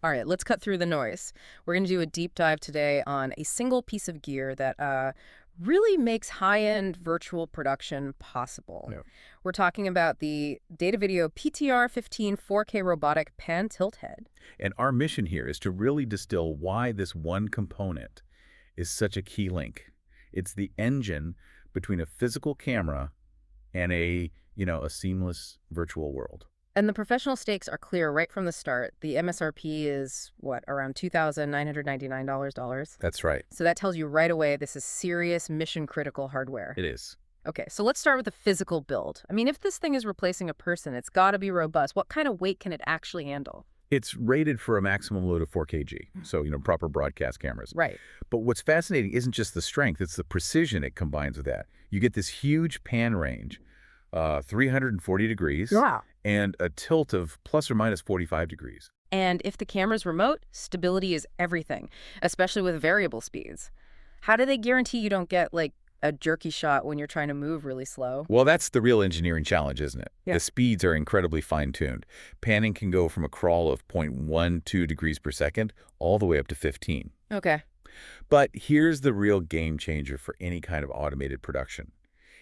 All right, let's cut through the noise. We're going to do a deep dive today on a single piece of gear that really makes high-end virtual production possible. No. We're talking about the Datavideo PTR-15 4K robotic pan tilt head. And our mission here is to really distill why this one component is such a key link. It's the engine between a physical camera and a seamless virtual world. And the professional stakes are clear right from the start. The MSRP is, what, around $2,999? That's right. So that tells you right away this is serious mission-critical hardware. It is. Okay, so let's start with the physical build. I mean, if this thing is replacing a person, it's got to be robust. What kind of weight can it actually handle? It's rated for a maximum load of 4 kg, so, proper broadcast cameras. Right. But what's fascinating isn't just the strength, it's the precision it combines with that. You get this huge pan range, 340 degrees, Yeah. and a tilt of plus or minus 45 degrees. And if the camera's remote, stability is everything, especially with variable speeds. How do they guarantee you don't get, like, a jerky shot when you're trying to move really slow? Well, that's the real engineering challenge, isn't it? Yeah. The speeds are incredibly fine-tuned. Panning can go from a crawl of 0.12 degrees per second all the way up to 15. Okay. But here's the real game changer for any kind of automated production.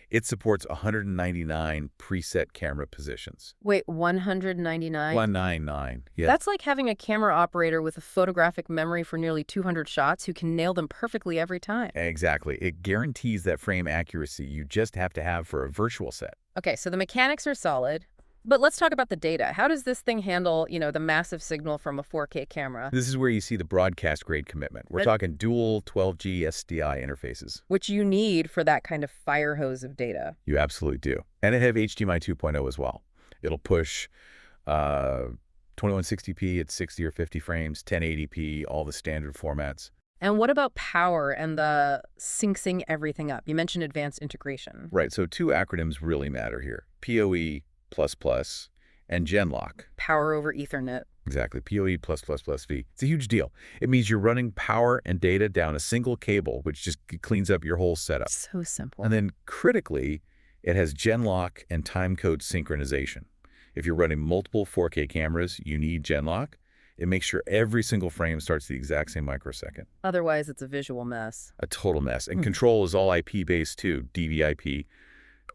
It supports 199 preset camera positions. Wait, 199? 199, yeah. That's like having a camera operator with a photographic memory for nearly 200 shots who can nail them perfectly every time. Exactly. It guarantees that frame accuracy you just have to have for a virtual set. Okay, so the mechanics are solid, but let's talk about the data. How does this thing handle, the massive signal from a 4K camera? This is where you see the broadcast-grade commitment. We're talking dual 12G SDI interfaces. Which you need for that kind of fire hose of data. You absolutely do. And it have HDMI 2.0 as well. It'll push 2160p at 60 or 50 frames, 1080p, all the standard formats. And what about power and the syncing everything up? You mentioned advanced integration. Right, so two acronyms really matter here. PoE++ and Genlock. Power over Ethernet. Exactly, PoE+++V. It's a huge deal. It means you're running power and data down a single cable, which just cleans up your whole setup. So simple. And then critically, it has Genlock and timecode synchronization. If you're running multiple 4K cameras, you need Genlock. It makes sure every single frame starts the exact same microsecond. Otherwise, it's a visual mess. A total mess. And control is all IP-based too, DVIP,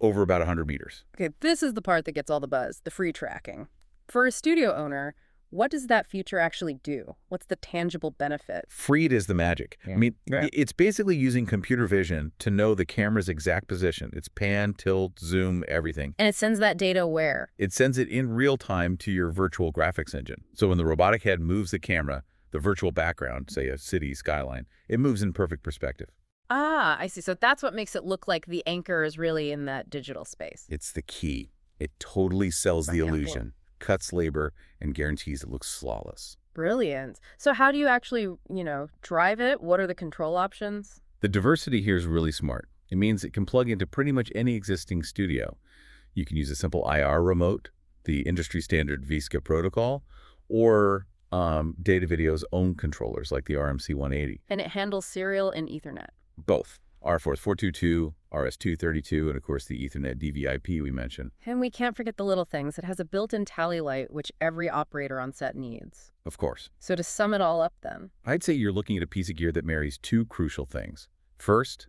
over about 100 meters. Okay, this is the part that gets all the buzz, the free tracking. For a studio owner, what does that feature actually do? What's the tangible benefit? Freed is the magic. Yeah. I mean, Yeah. It's basically using computer vision to know the camera's exact position. It's pan, tilt, zoom, everything. And it sends that data where? It sends it in real time to your virtual graphics engine. So when the robotic head moves the camera, the virtual background, say a city skyline, it moves in perfect perspective. Ah, I see. So that's what makes it look like the anchor is really in that digital space. It's the key. It totally sells the Right. illusion, cuts labor, and guarantees it looks flawless. Brilliant. So how do you actually, drive it? What are the control options? The diversity here is really smart. It means it can plug into pretty much any existing studio. You can use a simple IR remote, the industry standard VSCA protocol, or Datavideo's own controllers like the RMC 180. And it handles serial and Ethernet. Both. R422, RS232, and of course the Ethernet DVIP we mentioned. And we can't forget the little things. It has a built-in tally light, which every operator on set needs. Of course. So to sum it all up then, I'd say you're looking at a piece of gear that marries two crucial things. First,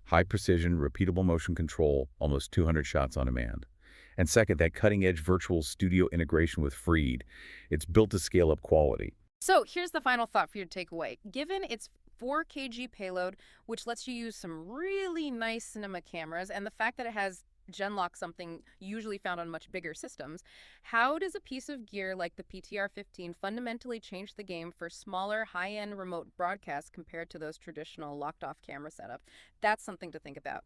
high precision, repeatable motion control, almost 200 shots on demand. And second, that cutting-edge virtual studio integration with Freed. It's built to scale up quality. So here's the final thought for you to take away. Given its 4 kg payload, which lets you use some really nice cinema cameras, and the fact that it has Genlock, something usually found on much bigger systems, how does a piece of gear like the PTR-15 fundamentally change the game for smaller, high-end remote broadcasts compared to those traditional locked-off camera setups? That's something to think about.